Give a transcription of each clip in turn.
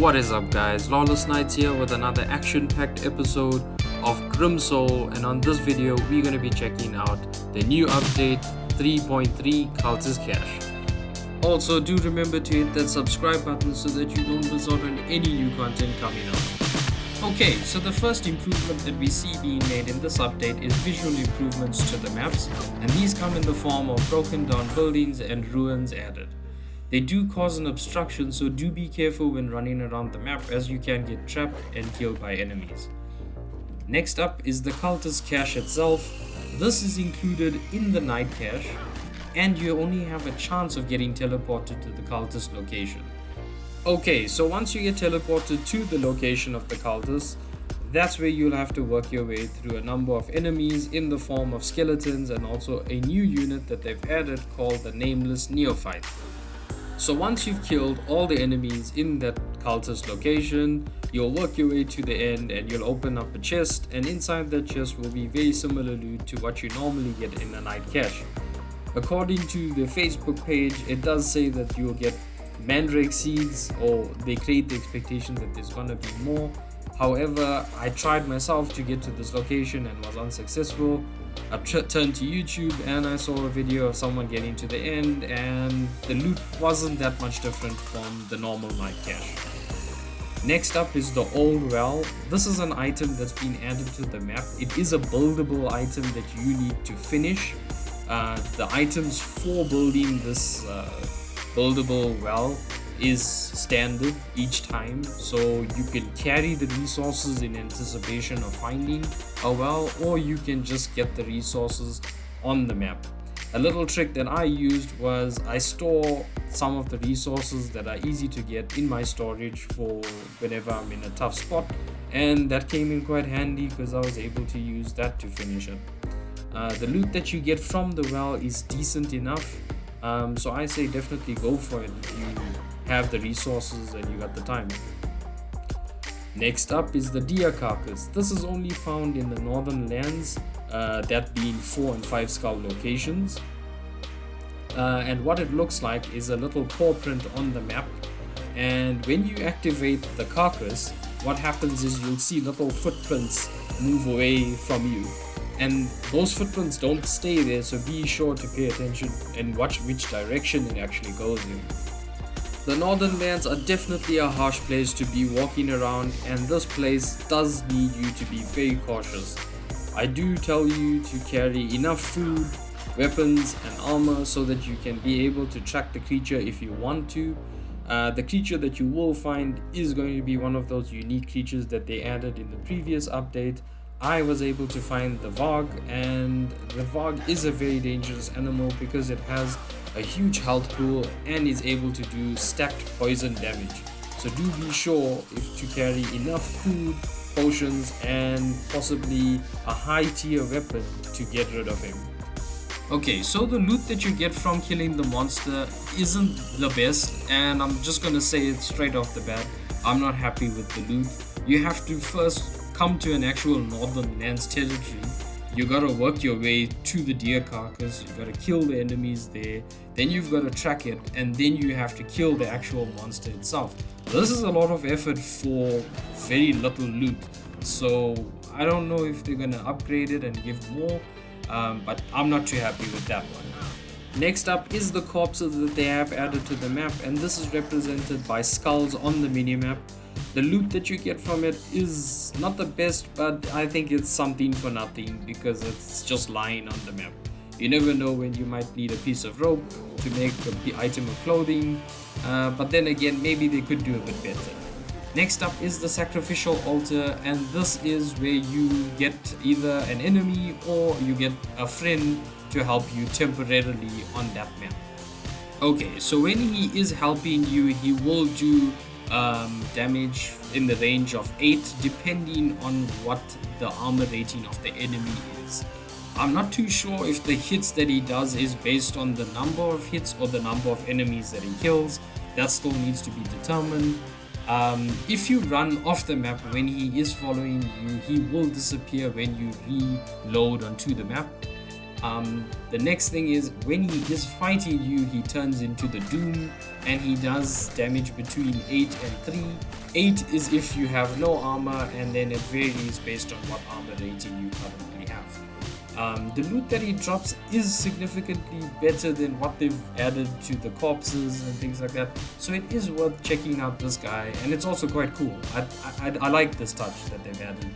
What is up, guys? Lawless Knights here with another action-packed episode of Grim Soul, and on this video we're going to be checking out the new update 3.3 Cultist Cache. Also, do remember to hit that subscribe button so that you don't miss out on any new content coming up. Okay, so the first improvement that we see being made in this update is visual improvements to the maps, and these come in the form of broken down buildings and ruins added. They do cause an obstruction, so do be careful when running around the map, as you can get trapped and killed by enemies. Next up is the Cultist Cache itself. This is included in the night cache, and you only have a chance of getting teleported to the cultist location. Okay, so once you get teleported to the location of the cultist, that's where you'll have to work your way through a number of enemies in the form of skeletons and also a new unit that they've added called the Nameless Neophyte. So once you've killed all the enemies in that cultist location, you'll work your way to the end and you'll open up a chest, and inside that chest will be very similar loot to what you normally get in a night cache. According to the Facebook page, it does say that you'll get mandrake seeds, or they create the expectation that there's gonna be more. However, I tried myself to get to this location and was unsuccessful. I turned to YouTube and I saw a video of someone getting to the end, and the loot wasn't that much different from the normal night cache. Next up is the Old Well. This is an item that's been added to the map. It is a buildable item that you need to finish. The items for building this buildable well is standard each time, so you can carry the resources in anticipation of finding a well, or you can just get the resources on the map. A little trick that I used was I store some of the resources that are easy to get in my storage for whenever I'm in a tough spot, and that came in quite handy because I was able to use that to finish it. The loot that you get from the well is decent enough, so I say definitely go for it if you have the resources and you got the time. Next up is the deer carcass. This is only found in the northern lands, that being 4 and 5 skull locations, and what it looks like is a little paw print on the map, and when you activate the carcass, what happens is you'll see little footprints move away from you, and those footprints don't stay there, so be sure to pay attention and watch which direction it actually goes in. The northern lands are definitely a harsh place to be walking around, and this place does need you to be very cautious. I do tell you to carry enough food, weapons and armor so that you can be able to track the creature if you want to. The creature that you will find is going to be one of those unique creatures that they added in the previous update. I was able to find the Varg, and the Varg is a very dangerous animal because it has a huge health pool and is able to do stacked poison damage. So do be sure to carry enough food, potions and possibly a high tier weapon to get rid of him. Okay, so the loot that you get from killing the monster isn't the best, and I'm just gonna say it straight off the bat. I'm not happy with the loot. You have to first come to an actual northern lands territory. You gotta work your way to the deer carcass, you gotta kill the enemies there, then you've gotta track it, and then you have to kill the actual monster itself. This is a lot of effort for very little loot, so I don't know if they're gonna upgrade it and give more, but I'm not too happy with that one. Next up is the corpses that they have added to the map, and this is represented by skulls on the minimap. The loot that you get from it is not the best, but I think it's something for nothing because it's just lying on the map. You never know when you might need a piece of rope to make the item of clothing, but then again, maybe they could do a bit better. Next up is the Sacrificial Altar, and this is where you get either an enemy or you get a friend to help you temporarily on that map. Okay, so when he is helping you, he will do damage in the range of 8 depending on what the armor rating of the enemy is. I'm not too sure if the hits that he does is based on the number of hits or the number of enemies that he kills. That still needs to be determined. If you run off the map when he is following you, he will disappear when you reload onto the map. The next thing is, when he is fighting you, he turns into the Doom and he does damage between 8 and 3. 8 is if you have no armor, and then it varies based on what armor rating you currently have. The loot that he drops is significantly better than what they've added to the corpses and things like that, so it is worth checking out this guy, and it's also quite cool. I like this touch that they've added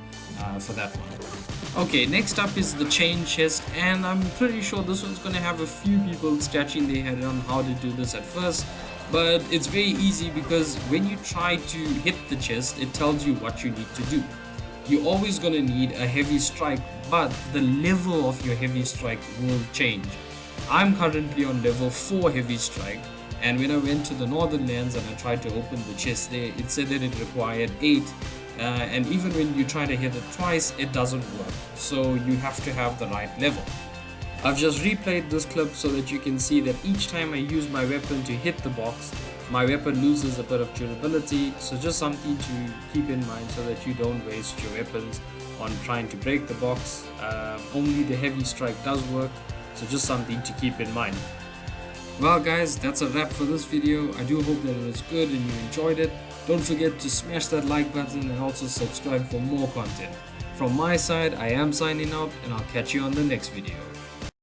for that one. Okay, next up is the chain chest, and I'm pretty sure this one's gonna have a few people scratching their head on how to do this at first, but it's very easy because when you try to hit the chest, it tells you what you need to do. You're always gonna need a heavy strike, but the level of your heavy strike will change. I'm currently on level 4 heavy strike, and when I went to the northern lands and I tried to open the chest there, it said that it required 8. And even when you try to hit it twice, it doesn't work, so you have to have the right level. I've just replayed this clip so that you can see that each time I use my weapon to hit the box, my weapon loses a bit of durability, so just something to keep in mind so that you don't waste your weapons on trying to break the box. Only the heavy strike does work, so just something to keep in mind. Well guys, that's a wrap for this video. I do hope that it was good and you enjoyed it. Don't forget to smash that like button and also subscribe for more content. From my side, I am signing out, and I'll catch you on the next video.